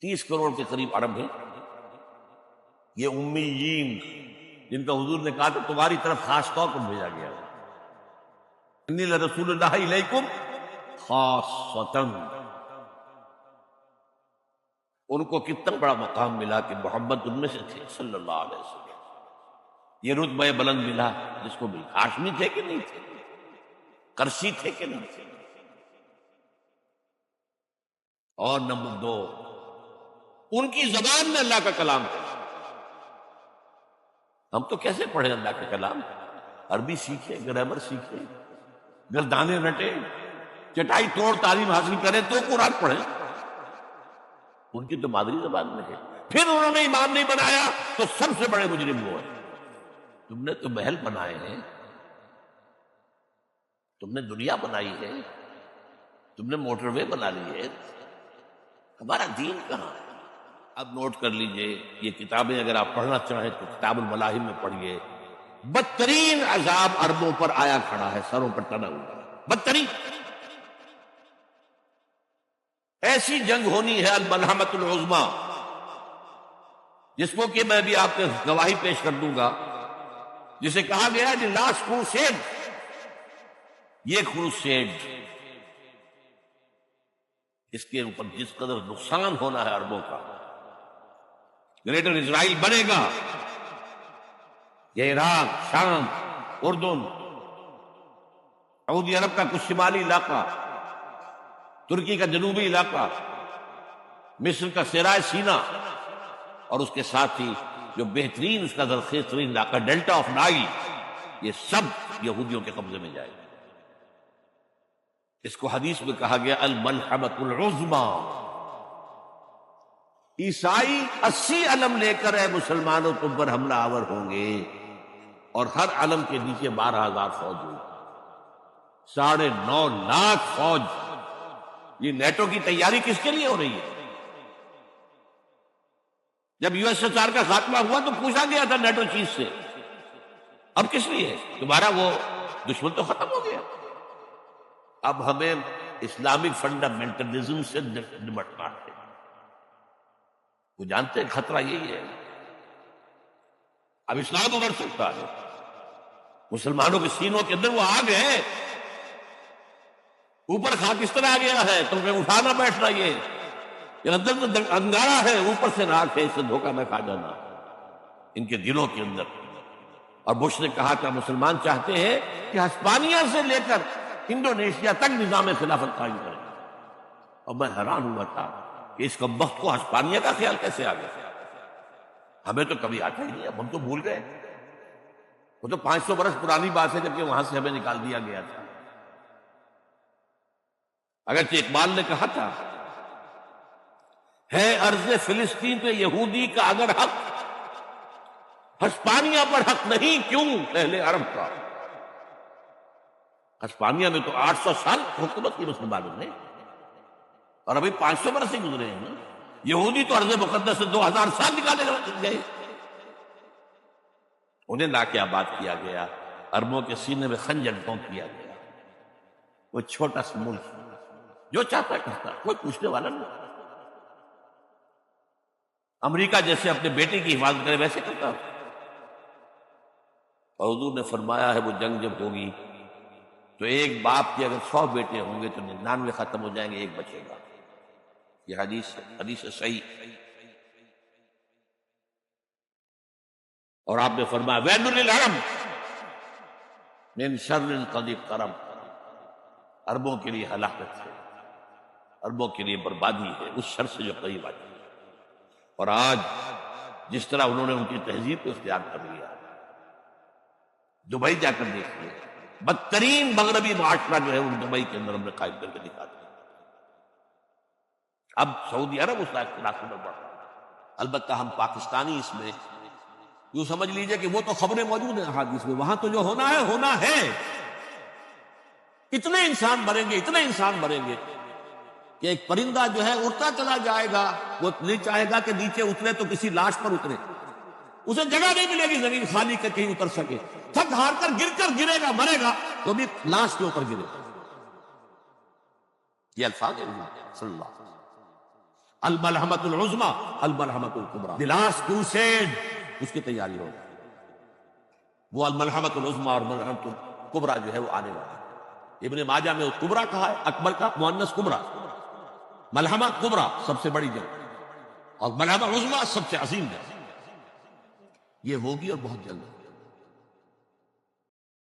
30 کروڑ کے قریب عرب ہیں، یہ امیین جن کا حضور نے کہا تھا تمہاری طرف خاص طور پر بھیجا گیا ہے، انی لرسول اللہ علیکم خاصۃً۔ ان کو کتنا بڑا مقام ملا کہ محمد ان میں سے تھے صلی اللہ علیہ وسلم، یہ رتبہ بلند ملا جس کو بھی ہاشمی تھے کہ نہیں تھے، کرسی تھے کہ نہیں تھے۔ اور نمبر 2، ان کی زبان میں اللہ کا کلام ہے۔ ہم تو کیسے پڑھیں اللہ کا کلام؟ عربی سیکھیں، گرامر سیکھیں، گردانے رٹیں، چٹائی توڑ تعلیم حاصل کریں تو قرآن پڑھیں۔ ان کی تو مادری زبان میں ہے۔ پھر انہوں نے امام نہیں بنایا تو سب سے بڑے مجرم وہ ہیں۔ تم نے تو محل بنائے ہیں، تم نے دنیا بنائی ہے، تم نے موٹر وے بنا لی ہے، ہمارا دین کہاں ہے؟ اب نوٹ کر لیجئے، یہ کتابیں اگر آپ پڑھنا چاہیں تو کتاب الملاحم میں پڑھیے۔ بدترین عذاب عربوں پر آیا کھڑا ہے، سروں پر ٹنا ہوا ہے، بدترین۔ ایسی جنگ ہونی ہے الملحمۃ العظمیٰ، جس کو کہ میں بھی آپ کے گواہی پیش کر دوں گا، جسے کہا گیا ہے لاسٹ کروسیڈ۔ یہ کروسیڈ، اس کے اوپر جس قدر نقصان ہونا ہے عربوں کا، گریٹر اسرائیل بنے گا، یہ عراق، شام، اردن، سعودی عرب کا کچھ شمالی علاقہ، ترکی کا جنوبی علاقہ، مصر کا صحرائے سینا، اور اس کے ساتھ ہی جو بہترین اس کا زرخیز ترین علاقہ ڈیلٹا آف نائل، یہ سب یہودیوں کے قبضے میں جائے گا۔ اس کو حدیث میں کہا گیا الملحمۃ العظمیٰ۔ عیسائی 80 علم لے کر اے مسلمانوں تم پر حملہ آور ہوں گے، اور ہر علم کے نیچے 12,000 فوج ہوگی، 9.5 لاکھ فوج۔ یہ نیٹو کی تیاری کس کے لیے ہو رہی ہے؟ جب USSR کا خاتمہ ہوا تو پوچھا گیا تھا نیٹو چیف سے، اب کس لیے؟ تمہارا وہ دشمن تو ختم ہو گیا، اب ہمیں اسلامک فنڈامنٹلزم سے نمٹنا ہے۔ وہ جانتے ہیں خطرہ یہی ہے، اب اسلام ابھر سکتا ہے، مسلمانوں کے سینوں کے اندر وہ آگ ہے، اوپر خاکستر آ گیا ہے، تو میں اٹھانا بیٹھنا، یہ اندر میں انگارہ ہے، اوپر سے راکھ ہے، اس سے دھوکہ میں کھا جانا ان کے دلوں کے اندر۔ اور بش نے کہا تھا مسلمان چاہتے ہیں کہ ہسپانیہ سے لے کر انڈونیشیا تک نظام خلافت قائم کریں، اور میں حیران ہوا تھا کہ اس کمبخت کو ہسپانیہ کا خیال کیسے آ گیا؟ ہمیں تو کبھی آتا ہی نہیں، اب ہم تو بھول گئے، وہ تو 500 برس پرانی بات ہے جبکہ وہاں سے ہمیں نکال دیا گیا تھا۔ اگرچہ اقبال نے کہا تھا ہے ارض فلسطین پہ یہودی کا اگر حق، ہسپانیہ پر حق نہیں کیوں اہل عرب کا؟ ہسپانیہ میں تو 800 سال حکومت کی مسلمانوں نے، اور ابھی 500 برس سے گزرے ہیں۔ یہودی تو ارض مقدس سے 2000 سال نکالے گئے، انہیں لا کے آباد کیا گیا، عربوں کے سینے میں خنجر ٹھونک دیا گیا۔ وہ چھوٹا سا ملک جو چاہتا کرتا، کوئی پوچھنے والا نہیں۔ امریکہ جیسے اپنے بیٹے کی حفاظت کرے ویسے کرتا، اور حضور نے فرمایا ہے وہ جنگ جب ہوگی تو ایک باپ کے اگر 100 بیٹے ہوں گے تو 99 ختم ہو جائیں گے، ایک بچے گا۔ یہ حدیث صحیح۔ اور آپ نے فرمایا ویل للعرب من شر قد اقترب، عربوں کے لیے ہلاکت ہے، عربوں کے لیے بربادی ہے اس شر سے جو قریب آتی ہے۔ اور آج جس طرح انہوں نے ان کی تہذیب کو اختیار کر لیا، دبئی جا کر دیکھیے، بدترین مغربی معاشرہ جو ہے وہ دبئی کے اندر ہم نے قائم کر کے دکھا دیا۔ اب سعودی عرب اس علاقے میں بڑھ رہا ہے، البتہ ہم پاکستانی اس میں یوں سمجھ لیجئے کہ وہ تو خبریں موجود ہیں احادیث میں، وہاں تو جو ہونا ہے ہونا ہے۔ اتنے انسان مریں گے، اتنے انسان مریں گے کہ ایک پرندہ جو ہے اڑتا چلا جائے گا، وہ نہیں چاہے گا کہ نیچے اترے تو کسی لاش پر اترے، اسے جگہ نہیں ملے گی زمین خالی کر کہیں اتر سکے، تھک ہار کر گرے گا، مرے گا تو بھی لاش کے اوپر گرے گا۔ یہ الفاظ ہیں صلی اللہ علیہ وسلم۔ الملحمۃ العظما، الملحمۃ الکبریٰ، دی لاسٹ کروسیڈ، اس کی تیاری ہو، وہ الملحمۃ العظما اور الملحمۃ الکبریٰ جو ہے وہ آنے والا ہے۔ ابن ماجہ میں کبریٰ کہا ہے، اکبر کا مؤنث کبریٰ، ملحمہ کبریٰ سب سے بڑی جنگ، اور ملحمہ عظما سب سے عظیم جنگ، یہ ہوگی اور بہت جلد۔